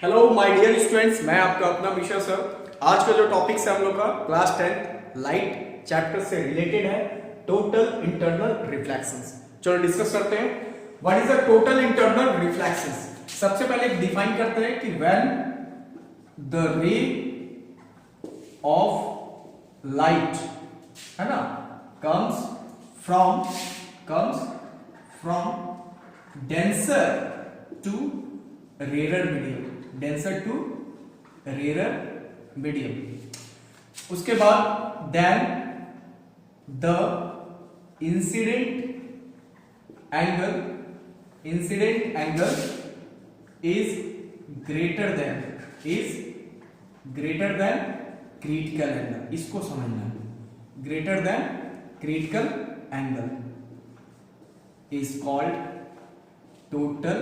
Hello my dear students, मैं आपका अपना मिश्रा सर। आज का जो टॉपिक है हम लोग का क्लास 10 लाइट चैप्टर से रिलेटेड है, टोटल इंटरनल रिफ्लेक्शंस। चलो डिस्कस करते हैं। What is the total internal reflections? सबसे पहले डिफाइन करते हैं कि when the ray of light है ना comes from denser to rare medium, denser to rare medium. उसके बाद then the incident angle is greater than critical angle. इसको समझना है, greater than critical angle is called total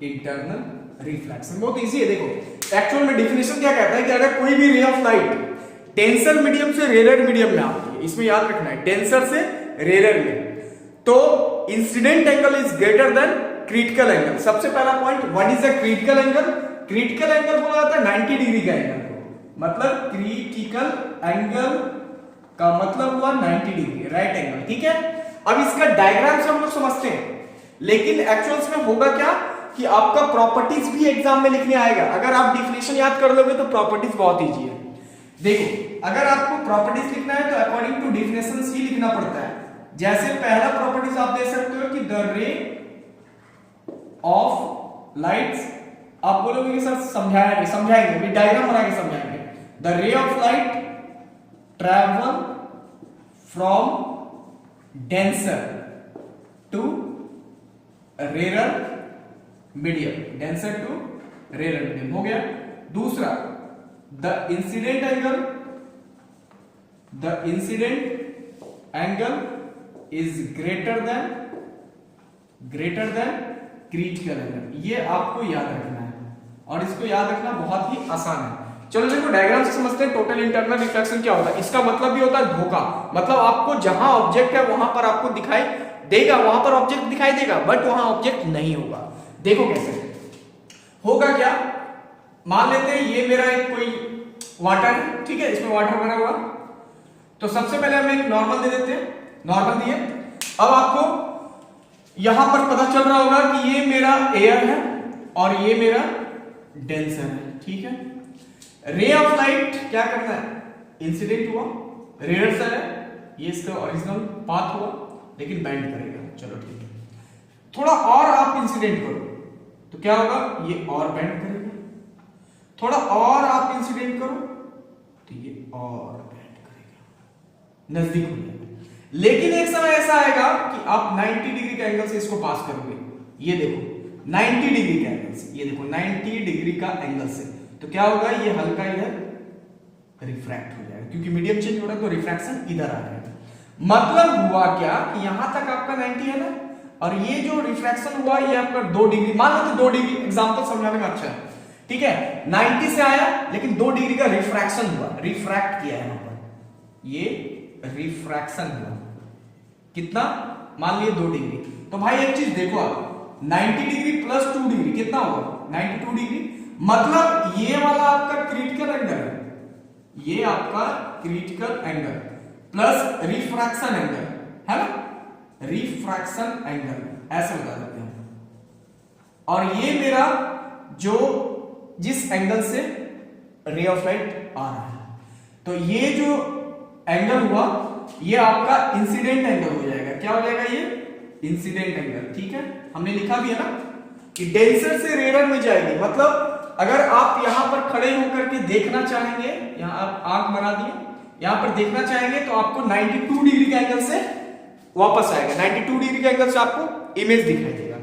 internal reflection. बहुत easy है। देखो एक्चुअल में डिफिनेशन क्या कहता है कि अगर कोई भी रे ऑफ लाइट डेंसर मीडियम से रेयर मीडियम में आती है, इसमें याद रखना है डेंसर से रेयर में, तो incident angle is greater than critical angle. सबसे पहला point, what is the critical angle? Critical angle बोला जाता है 90 डिग्री का एंगल को, मतलब क्रिटिकल एंगल का मतलब हुआ 90 डिग्री, राइट एंगल। ठीक है, अब इसका डायग्राम से हम लोग समझते हैं, लेकिन एक्चुअल्स में होगा क्या कि आपका प्रॉपर्टीज भी एग्जाम में लिखने आएगा। अगर आप डिफिनेशन याद कर लोगे तो प्रॉपर्टीज बहुत इजी है। देखो अगर आपको प्रॉपर्टीज लिखना है तो अकॉर्डिंग टू डिफिनेशंस ही लिखना पड़ता है। जैसे पहला प्रॉपर्टीज आप दे सकते हो कि द रे ऑफ लाइट्स, आप बोलोगे कि सर समझाएंगे भी, डायग्राम बना के समझाएंगे। The ray of light travel from denser to rare medium, denser to rare medium हो गया। दूसरा, the incident angle is greater than critical angle. ये आपको याद रखना है और इसको याद रखना बहुत ही आसान है। चलो देखो डायग्राम से समझते हैं टोटल इंटरनल रिफ्लेक्शन क्या होता है। इसका मतलब भी होता है धोखा, मतलब आपको जहां ऑब्जेक्ट है वहां पर आपको दिखाई देगा, वहां पर ऑब्जेक्ट दिखाई देगा बट वहां ऑब्जेक्ट नहीं होगा। देखो कैसे होगा, क्या मान लेते हैं ये मेरा एक कोई वाटर है, ठीक है, इसमें वाटर बना हुआ। तो सबसे पहले हम एक नॉर्मल दे देते हैं, नॉर्मल दिए। अब आपको यहां पर पता चल रहा होगा कि ये मेरा एयर है और ये मेरा डेंसर है, ठीक है। रे ऑफ लाइट क्या करना है, इंसिडेंट हुआ, रेयर है, ये इसका ओरिजिनल पाथ हुआ लेकिन बेंड करेगा। चलो ठीक है, थोड़ा और आप इंसिडेंट करो तो क्या होगा, ये और बेंड करेगा। थोड़ा और आप इंसिडेंट करो तो ये और बेंड करेगा, नजदीक हो जाएगा। लेकिन एक समय ऐसा आएगा कि आप 90 डिग्री के एंगल से इसको पास करोगे। ये देखो 90 डिग्री का एंगल से, ये देखो 90 डिग्री का एंगल से, तो क्या होगा, ये हल्का इधर रिफ्रैक्ट हो जाएगा क्योंकि मीडियम चेंज हो रहा है तो रिफ्रैक्शन इधर आ जाएगा। मतलब हुआ क्या कि यहां तक आपका 90 है ना, और ये जो रिफ्रैक्शन हुआ ये आपका 2 डिग्री, मान लो तो 2 डिग्री, एग्जांपल समझाने में अच्छा है, ठीक है। 90 से आया लेकिन 2 डिग्री का रिफ्रैक्शन हुआ, रिफ्रैक्ट किया है यहां पर, ये रिफ्रैक्शन हुआ कितना, मान लिए 2 डिग्री। तो भाई एक चीज देखो आप, 90 डिग्री प्लस 2 डिग्री कितना होगा, 92 डिग्री। मतलब ये वाला आपका क्रिटिकल एंगल है, ये आपका critical angle plus refraction angle है ना, रिफ्रैक्शन एंगल ऐसे बता देते हैं। और ये मेरा जो जिस एंगल से रे ऑफ लाइट आ रहा है, तो ये जो एंगल हुआ ये आपका इंसिडेंट एंगल हो जाएगा। क्या हो जाएगा, ये इंसिडेंट एंगल, ठीक है। हमने लिखा भी है ना कि डेंसर से रेयर में जाएगी, मतलब अगर आप यहां पर खड़े होकर के देखना चाहेंगे, यहां आप आंख बना दिए, यहां पर देखना चाहेंगे तो आपको 92 डिग्री के एंगल से वापस आएगा, 92 डिग्री के एंगल से आपको इमेज दिखाई देगा।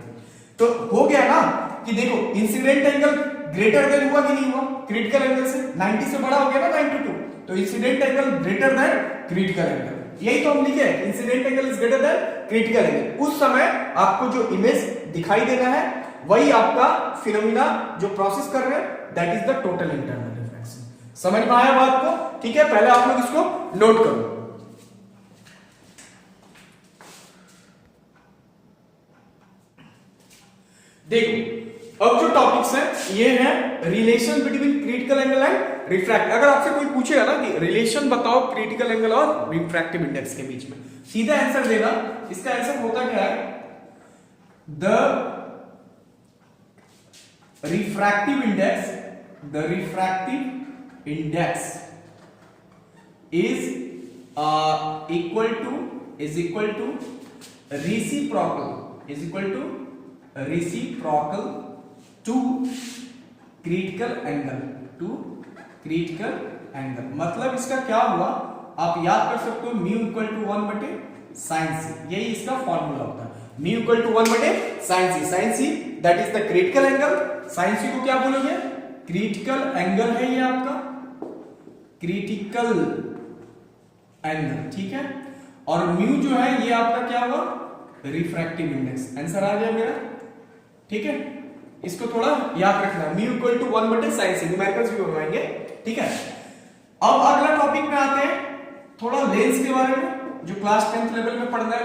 तो हो गया ना कि देखो इंसिडेंट एंगल ग्रेटर देन हुआ कि नहीं हुआ क्रिटिकल एंगल से, 90 से बड़ा हो गया ना 92, तो incident angle greater than critical angle. यही तो हम लिखे, incident angle is greater than critical angle. उस समय आपको जो इमेज दिखाई देना है वही आपका फिनोमिना जो प्रोसेस कर रहे हैं, that is the total internal reflection. समझ में आया बात को, ठीक है। पहले आप लोग इसको नोट करो। देखो अब जो टॉपिक्स हैं ये है relation between critical angle and refract. अगर आपसे कोई पूछेगा ना कि रिलेशन बताओ क्रिटिकल एंगल और रिफ्रैक्टिव इंडेक्स के बीच में, सीधा आंसर देना। इसका आंसर होता क्या है, the refractive index is equal to reciprocal to critical angle. मतलब इसका क्या हुआ, आप याद कर सकते हो mu equal to 1/sin c, यही इसका फॉर्मूला होता है। Mu equal to 1/sin c that is the critical angle. sin c को क्या बोलोगे, क्रिटिकल एंगल है ये आपका, क्रिटिकल एंगल, ठीक है। और म्यू जो है ये आपका क्या हुआ, रिफ्रैक्टिव इंडेक्स। आंसर आ गया मेरा, ठीक है। इसको थोड़ा याद रखना, mu equal to 1/sin c, numericals भी बनवाएंगे, ठीक है। अब अगला टॉपिक में आते हैं थोड़ा लेंस के बारे में, जो क्लास 10th लेवल में पढ़ना है।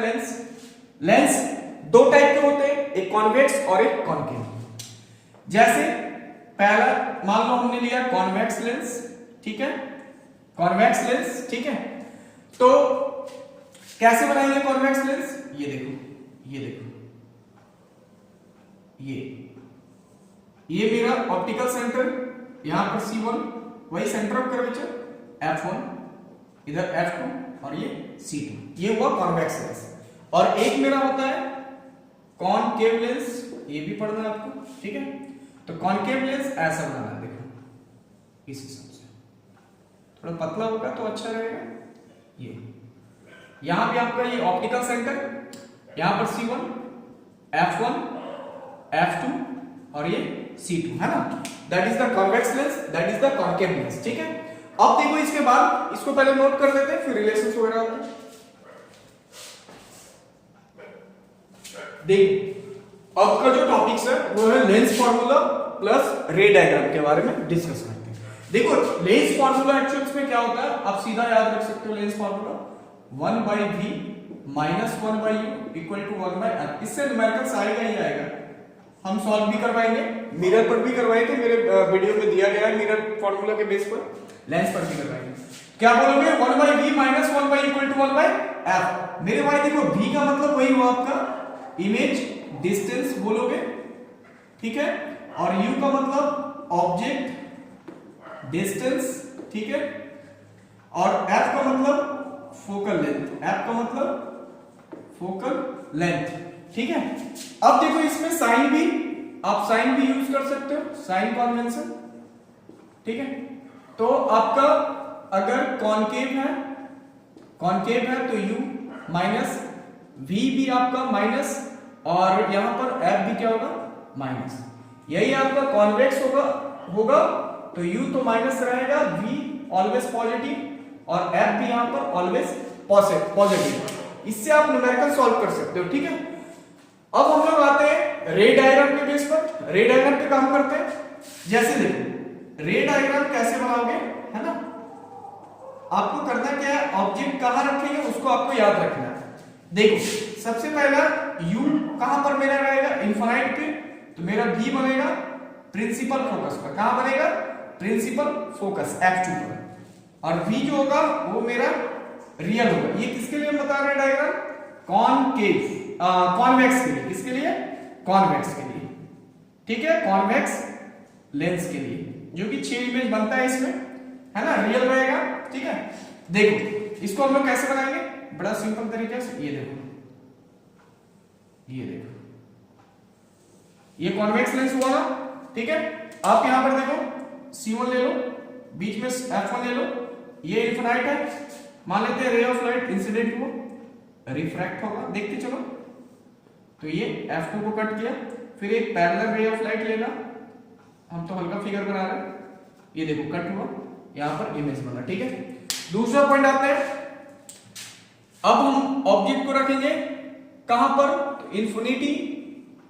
लेंस दो टाइप के होते हैं, एक कॉन्वेक्स और एक कॉन्केव। जैसे पहला मान लो हमने लिया कॉन्वेक्स लेंस, ठीक है, कॉन्वेक्स लेंस, ठीक है। तो कैसे बनाएंगे कॉन्वेक्स लेंस, ये देखो ये मेरा ऑप्टिकल सेंटर, यहां पर C1, वही सेंटर ऑफ कर्वेचर F1, इधर F2 और ये C2, ये हुआ कॉन्वेक्स लेंस। और एक मेरा होता है कॉनकेव लेंस, ये भी पढ़ना है आपको, ठीक है। तो कॉनकेव लेंस ऐसा बनाना है, देखो इस हिसाब से, थोड़ा पतला होगा तो अच्छा रहेगा। ये यहां भी आपका ये ऑप्टिकल सेंटर, यहां पर C1, F1, F2 और ये C2 है ना, that is the convex lens, that is the concave lens, ठीक है। अब देखो इसके बाद इसको पहले नोट कर लेते हैं, फिर रिलेशंस वगैरह होते हैं। देखो अब का जो टॉपिक्स है वो है लेंस फार्मूला प्लस रे डायग्राम के बारे में डिस्कस करते हैं। देखो लेंस फार्मूला एक्चुअली में क्या होता है, आप सीधा याद रख सकते हो lens formula 1/v minus 1/u equal to 1/f। इससे न्यूमेरिकल्स आएगा ही आएगा, हम सॉल्व भी करवाएंगे, मिरर पर भी करवाएंगे, मेरे वीडियो में दिया गया है मिरर फार्मूला के बेस पर, लेंस पर भी करवाएंगे। क्या बोलोगे, 1/v minus 1/u equal to 1/f। मेरे भाई देखो v का मतलब वही हुआ आपका इमेज डिस्टेंस बोलोगे, ठीक है, और u का मतलब ऑब्जेक्ट डिस्टेंस, ठीक है, और f का मतलब फोकल लेंथ, ठीक है। अब देखो इसमें साइन भी, आप साइन भी यूज कर सकते हो, साइन कन्वेंशन, ठीक है। तो आपका अगर कॉनकेव है तो u माइनस, v भी आपका माइनस, और यहां पर f भी क्या होगा, माइनस। यही आपका कॉन्वेक्स होगा तो u तो माइनस रहेगा, v ऑलवेज पॉजिटिव, और f भी यहां पर ऑलवेज पॉजिटिव। इससे आप न्यूमेरिकल सॉल्व कर सकते हो, ठीक है। अब हम लोग आते हैं रे डायग्राम के बेस पर, रे डायग्राम पे काम करते हैं। जैसे देखो रे डायग्राम कैसे बनाओगे, है ना, आपको करना क्या है, ऑब्जेक्ट कहां रखेंगे उसको आपको याद रखना है। देखो सबसे पहला u कहां पर मेरा रहेगा, इनफाइनाइट पे, तो मेरा v बनेगा प्रिंसिपल फोकस पर। कहां बनेगा, प्रिंसिपल फोकस F2 पर, और v जो होगा वो मेरा रियल होगा। ये किसके लिए बता रहे हैं डायग्राम, कॉन्वेक्स के लिए। किसके लिए, कॉन्वेक्स के लिए, ठीक है, कॉन्वेक्स लेंस के लिए, जो कि 6 इमेज बनता है इसमें, है ना, रियल रहेगा, ठीक है। देखो इसको हम लोग कैसे बनाएंगे, बड़ा सिंपल तरीके से, ये देखो ये कॉन्वेक्स लेंस हुआ ना, ठीक है। आप यहां पर देखो C1 ले लो, बीच में F1 ले लो, ये इनफिनाइट है, मान लेते हैं रे ऑफ लाइट इंसिडेंट हुआ, रिफ्रैक्ट होगा, देखते चलो। तो ये F2 को कट किया, फिर एक पैरेलल रे ऑफ लाइट लेना, हम तो हल्का फिगर बना रहे हैं, ये देखो कट हुआ, यहां पर इमेज बना, ठीक है। दूसरा पॉइंट आता है, अब हम ऑब्जेक्ट को रखेंगे कहां पर, इंफिनिटी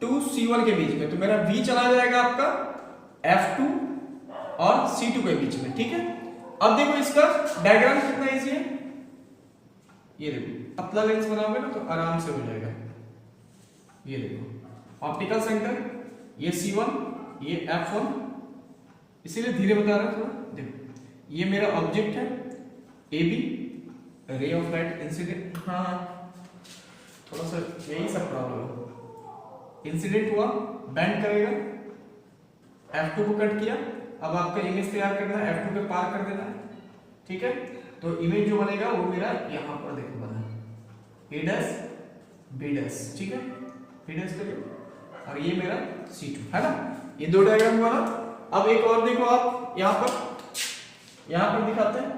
टू C1 के बीच में, तो मेरा v चला जाएगा आपका F2 और C2 के बीच में, ठीक है। अब देखो इसका डायग्राम कितना इजी है, ये देखो पतला लेंस बनाओगे ना तो आराम से हो जाएगा। ये देखो ऑप्टिकल सेंटर, ये C1 ये F1, इसीलिए धीरे बता रहा हूं थोड़ा। देखो ये मेरा ऑब्जेक्ट है AB, रे ऑफ लाइट इंसिडेंट, हाँ थोड़ा सा यही सब प्रॉब्लम है। इंसिडेंट हुआ, बेंड करेगा, F2 को कट किया, अब आपका इमेज तैयार करना है, F2 पे पार कर देना है, ठीक है। तो इमेज जो बनेगा वो मेरा यहां पर देखो बना A डैश B डैश, ठीक है, B डैश करिए, और ये मेरा C2 है ना। ये दो डायग्राम हुआ ना। अब एक और देखो आप यहां पर दिखाते हैं।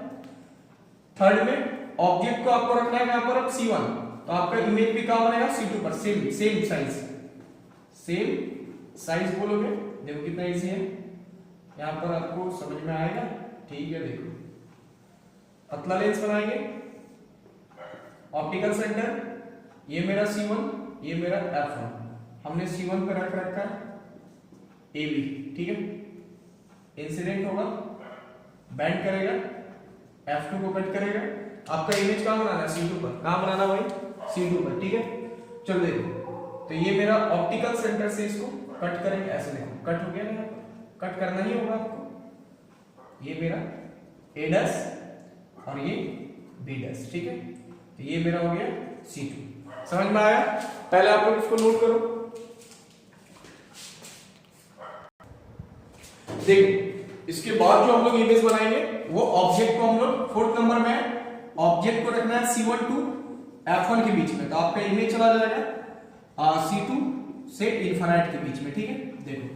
थर्ड में ऑब्जेक्ट को आपको रखना है यहां पर अब C1, तो आपका इमेज भी कहां बनेगा C2 पर, सेम साइज बोलोगे। देखो कितना इजी है, यहां पर आपको समझ में आएगा, ठीक है। देखो पतला लेंस बनाएंगे, ऑप्टिकल सेंटर ये मेरा C1, ये मेरा F1, हमने C1 पे रख रखा है AB, ठीक है। इंसिडेंट होगा, बेंड करेगा, F2 को कट करेगा, आपका इमेज कहां बनाना है C2 पर, कहां बनाना भाई C2 पर, ठीक है। चलो देखो, तो ये मेरा ऑप्टिकल सेंटर से इसको कट करेंगे, ऐसे देखो कट हो गया ना, कट करना ही होगा आपको। ये मेरा A डैश और ये B डैश, ठीक है। तो ये मेरा हो गया C2, समझ में आया। पहले आप लोग इसको नोट करो। देखो इसके बाद जो हम लोग इमेज बनाएंगे वो ऑब्जेक्ट को हम लोग फोर्थ नंबर में ऑब्जेक्ट को रखना है C1 टू F1 के बीच में, तो आपका इमेज चला जाएगा C2 से इन्फिनिट के बीच में, ठीक है। देखो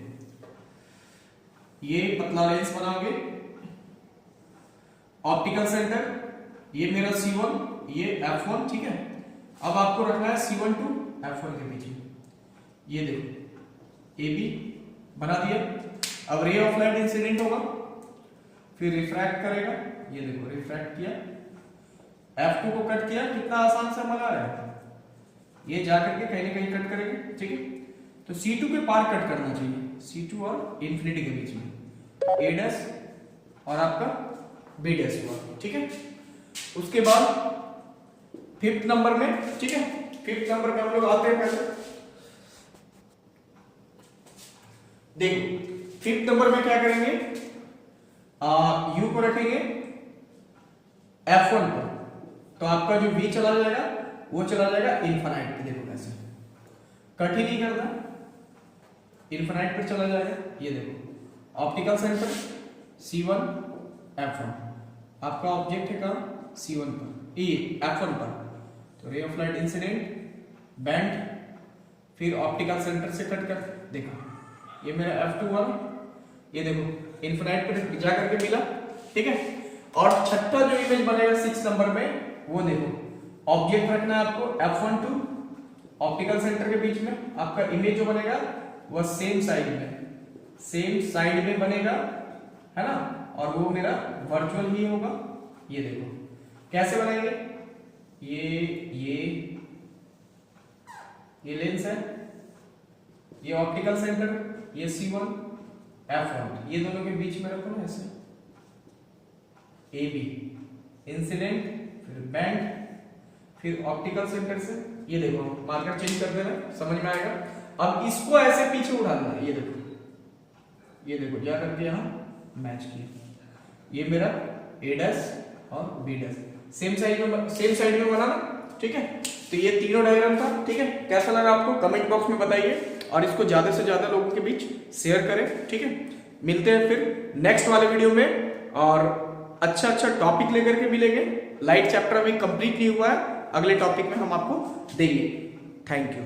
ये पतला लेंस बनाओगे, ऑप्टिकल सेंटर ये मेरा C1, ये F1, ठीक है। अब आपको रखना है C1 टू F1 के बीच में, ये देखो AB बना दिया। अब रे ऑफ लाइट इंसिडेंट होगा, फिर रिफ्रैक्ट करेगा, ये देखो रिफ्रैक्ट किया, F2 को कट किया, कितना आसान से मजा रहा है। ये जाकर के कहीं ना कहीं कट करेंगे, ठीक है। तो C2 के पार कट करना चाहिए, C2 और इंफिनिटी के बीच में A डैश और आपका B डैश हुआ, ठीक है। उसके बाद फिफ्थ नंबर में, ठीक है, फिफ्थ नंबर में हम लोग आते हैं पहले। देखो फिफ्थ नंबर में क्या करेंगे, U को रखेंगे F1 पर, तो आपका जो V चला जाएगा वो चला जाएगा इन्फिनिट पे। देखो कैसे कट ही नहीं करना, इन्फिनिट पर चला जाएगा। ये देखो ऑप्टिकल सेंटर C1 F1, आपका ऑब्जेक्ट है कहां C1 पर, ये F1 पर, तो रे ऑफ लाइट इंसिडेंट, बेंड, फिर ऑप्टिकल सेंटर से कट कर। देखो ये मेरा F2 हुआ, ये देखो इन्फिनिट पर जाकर के मिला, ठीक है। और छठा जो इमेज बनेगा 6 नंबर में, वो देखो ऑब्जेक्ट रखना है आपको F1 टू ऑप्टिकल सेंटर के बीच में, आपका इमेज जो बनेगा वो सेम साइड में बनेगा, है ना, और वो मेरा वर्चुअल ही होगा। ये देखो कैसे बनाएंगे, ये लेंस है, ये ऑप्टिकल सेंटर, ये C1 F1, ये दोनों के बीच में रखो ना ऐसे, AB इंसिडेंट, फिर बेंड, फिर ऑप्टिकल सेंटर से, ये देखो मार्कर चेंज कर देना, समझ में आएगा। अब इसको ऐसे पीछे उठा देना, ये देखो जा करके यहां मैच किया, ये मेरा A डैश और B डैश सेम साइड में बनाना, ठीक है। तो ये तीनों डायग्राम था, ठीक है। कैसा लगा आपको कमेंट बॉक्स में बताइए, और इसको ज्यादा से ज्यादा लोगों के बीच शेयर करें, ठीक है। मिलते हैं फिर नेक्स्ट वाले वीडियो में, और अच्छा टॉपिक लेकर के मिलेंगे। लाइट चैप्टर अभी कंप्लीट नहीं हुआ है, अगले टॉपिक में हम आपको देंगे। Thank you.